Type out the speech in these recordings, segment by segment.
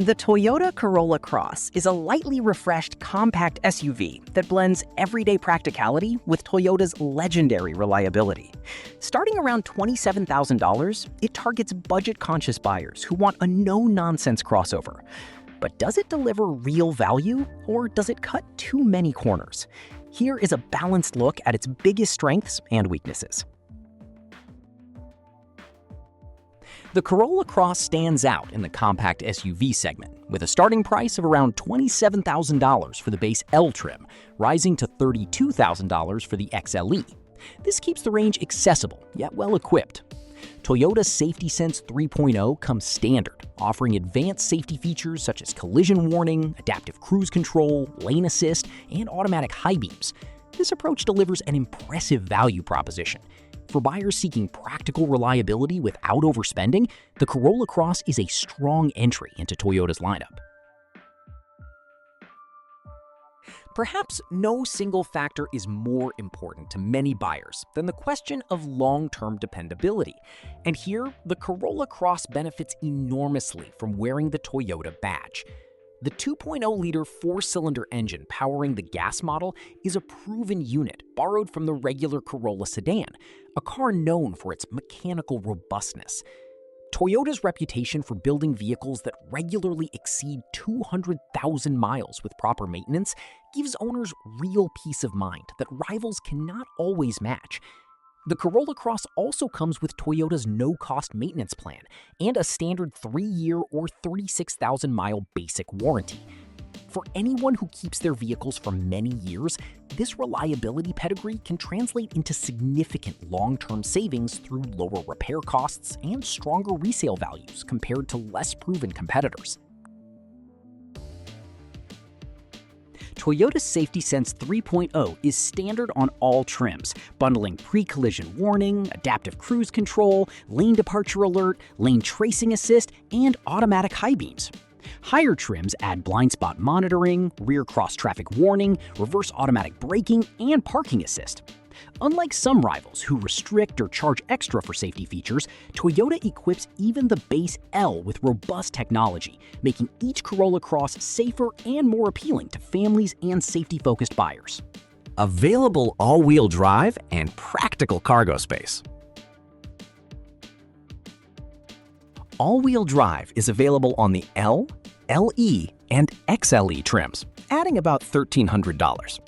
The Toyota Corolla Cross is a lightly refreshed compact SUV that blends everyday practicality with Toyota's legendary reliability. Starting around $27,000, it targets budget-conscious buyers who want a no-nonsense crossover. But does it deliver real value, or does it cut too many corners? Here is a balanced look at its biggest strengths and weaknesses. The Corolla Cross stands out in the compact SUV segment, with a starting price of around $27,000 for the base L trim, rising to $32,000 for the XLE. This keeps the range accessible, yet well-equipped. Toyota's Safety Sense 3.0 comes standard, offering advanced safety features such as collision warning, adaptive cruise control, lane assist, and automatic high beams. This approach delivers an impressive value proposition. For buyers seeking practical reliability without overspending, the Corolla Cross is a strong entry into Toyota's lineup. Perhaps no single factor is more important to many buyers than the question of long-term dependability. And here, the Corolla Cross benefits enormously from wearing the Toyota badge. The 2.0-liter four-cylinder engine powering the gas model is a proven unit borrowed from the regular Corolla sedan, a car known for its mechanical robustness. Toyota's reputation for building vehicles that regularly exceed 200,000 miles with proper maintenance gives owners real peace of mind that rivals cannot always match. The Corolla Cross also comes with Toyota's no-cost maintenance plan and a standard 3-year or 36,000-mile basic warranty. For anyone who keeps their vehicles for many years, this reliability pedigree can translate into significant long-term savings through lower repair costs and stronger resale values compared to less proven competitors. Toyota's Safety Sense 3.0 is standard on all trims, bundling pre-collision warning, adaptive cruise control, lane departure alert, lane tracing assist, and automatic high beams. Higher trims add blind spot monitoring, rear cross-traffic warning, reverse automatic braking, and parking assist. Unlike some rivals who restrict or charge extra for safety features, Toyota equips even the base L with robust technology, making each Corolla Cross safer and more appealing to families and safety-focused buyers. Available all-wheel drive and practical cargo space. All-wheel drive is available on the L, LE, and XLE trims, adding about $1,300.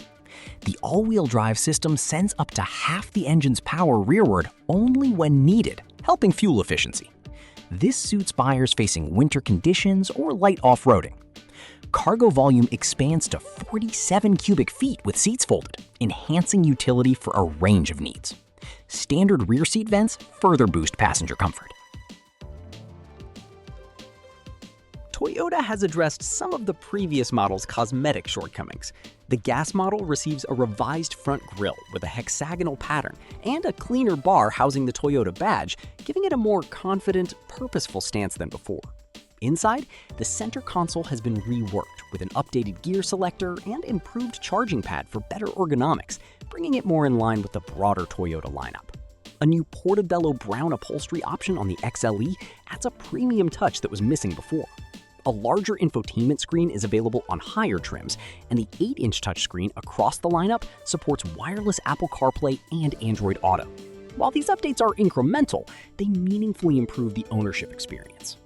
The all-wheel drive system sends up to half the engine's power rearward only when needed, helping fuel efficiency. This suits buyers facing winter conditions or light off-roading. Cargo volume expands to 47 cubic feet with seats folded, enhancing utility for a range of needs. Standard rear seat vents further boost passenger comfort. Toyota has addressed some of the previous model's cosmetic shortcomings. The gas model receives a revised front grille with a hexagonal pattern and a cleaner bar housing the Toyota badge, giving it a more confident, purposeful stance than before. Inside, the center console has been reworked with an updated gear selector and improved charging pad for better ergonomics, bringing it more in line with the broader Toyota lineup. A new Portobello brown upholstery option on the XLE adds a premium touch that was missing before. A larger infotainment screen is available on higher trims, and the 8-inch touchscreen across the lineup supports wireless Apple CarPlay and Android Auto. While these updates are incremental, they meaningfully improve the ownership experience.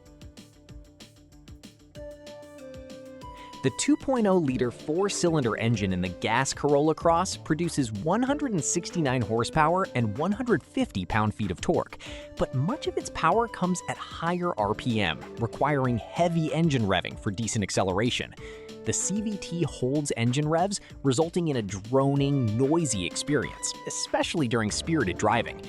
The 2.0-liter four-cylinder engine in the gas Corolla Cross produces 169 horsepower and 150 pound-feet of torque, but much of its power comes at higher RPM, requiring heavy engine revving for decent acceleration. The CVT holds engine revs, resulting in a droning, noisy experience, especially during spirited driving.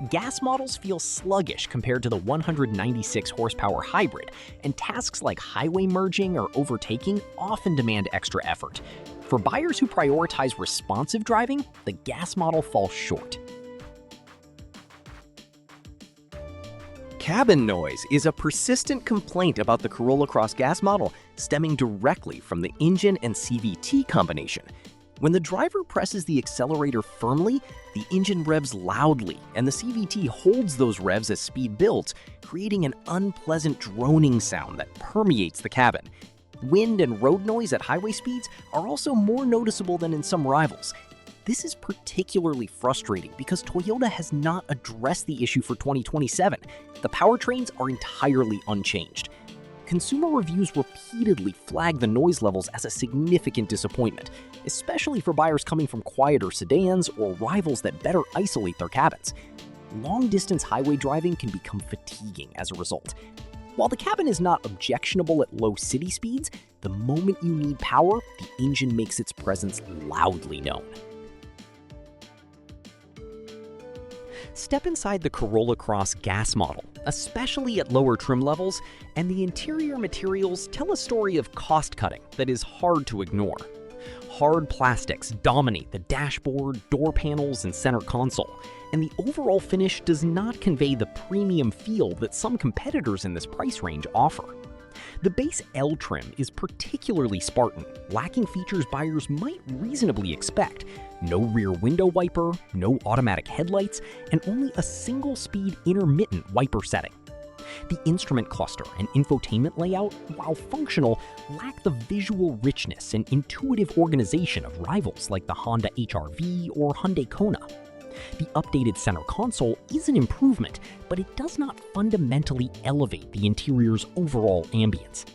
Gas models feel sluggish compared to the 196 horsepower hybrid, and tasks like highway merging or overtaking often demand extra effort. For buyers who prioritize responsive driving, the gas model falls short. Cabin noise is a persistent complaint about the Corolla Cross gas model, stemming directly from the engine and CVT combination. When the driver presses the accelerator firmly, the engine revs loudly, and the CVT holds those revs as speed builds, creating an unpleasant droning sound that permeates the cabin. Wind and road noise at highway speeds are also more noticeable than in some rivals. This is particularly frustrating because Toyota has not addressed the issue for 2027. The powertrains are entirely unchanged. Consumer reviews repeatedly flag the noise levels as a significant disappointment, especially for buyers coming from quieter sedans or rivals that better isolate their cabins. Long-distance highway driving can become fatiguing as a result. While the cabin is not objectionable at low city speeds, the moment you need power, the engine makes its presence loudly known. Step inside the Corolla Cross gas model, especially at lower trim levels, and the interior materials tell a story of cost-cutting that is hard to ignore. Hard plastics dominate the dashboard, door panels, and center console, and the overall finish does not convey the premium feel that some competitors in this price range offer. The base L trim is particularly Spartan, lacking features buyers might reasonably expect. No rear window wiper, no automatic headlights, and only a single-speed intermittent wiper setting. The instrument cluster and infotainment layout, while functional, lack the visual richness and intuitive organization of rivals like the Honda HR-V or Hyundai Kona. The updated center console is an improvement, but it does not fundamentally elevate the interior's overall ambience.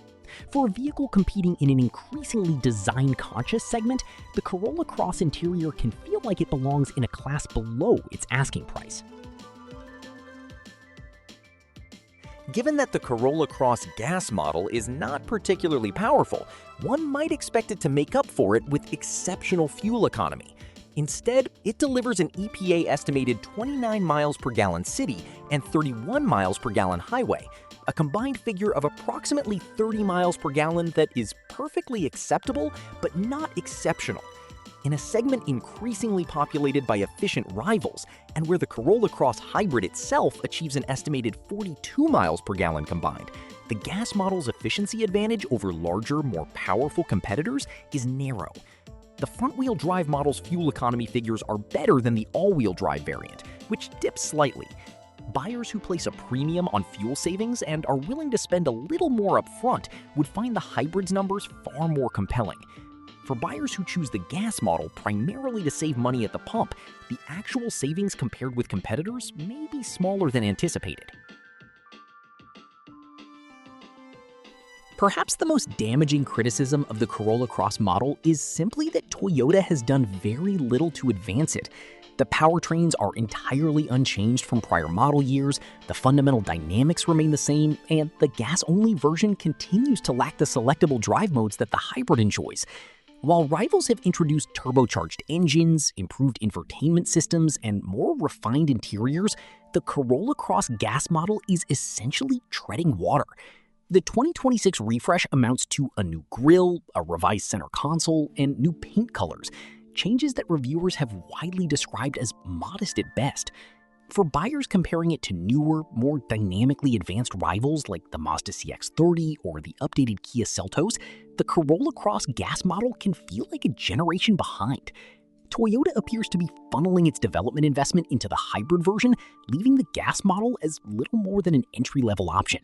For a vehicle competing in an increasingly design-conscious segment, the Corolla Cross interior can feel like it belongs in a class below its asking price. Given that the Corolla Cross gas model is not particularly powerful, one might expect it to make up for it with exceptional fuel economy. Instead, it delivers an EPA-estimated 29 miles per gallon city and 31 miles per gallon highway, a combined figure of approximately 30 miles per gallon that is perfectly acceptable but not exceptional. In a segment increasingly populated by efficient rivals, and where the Corolla Cross Hybrid itself achieves an estimated 42 miles per gallon combined, the gas model's efficiency advantage over larger, more powerful competitors is narrow. The front-wheel drive model's fuel economy figures are better than the all-wheel drive variant, which dips slightly. Buyers who place a premium on fuel savings and are willing to spend a little more upfront would find the hybrid's numbers far more compelling. For buyers who choose the gas model primarily to save money at the pump, the actual savings compared with competitors may be smaller than anticipated. Perhaps the most damaging criticism of the Corolla Cross model is simply that Toyota has done very little to advance it. The powertrains are entirely unchanged from prior model years, the fundamental dynamics remain the same, and the gas-only version continues to lack the selectable drive modes that the hybrid enjoys. While rivals have introduced turbocharged engines, improved infotainment systems, and more refined interiors, the Corolla Cross gas model is essentially treading water. The 2026 refresh amounts to a new grille, a revised center console, and new paint colors, changes that reviewers have widely described as modest at best. For buyers comparing it to newer, more dynamically advanced rivals like the Mazda CX-30 or the updated Kia Seltos, the Corolla Cross gas model can feel like a generation behind. Toyota appears to be funneling its development investment into the hybrid version, leaving the gas model as little more than an entry-level option.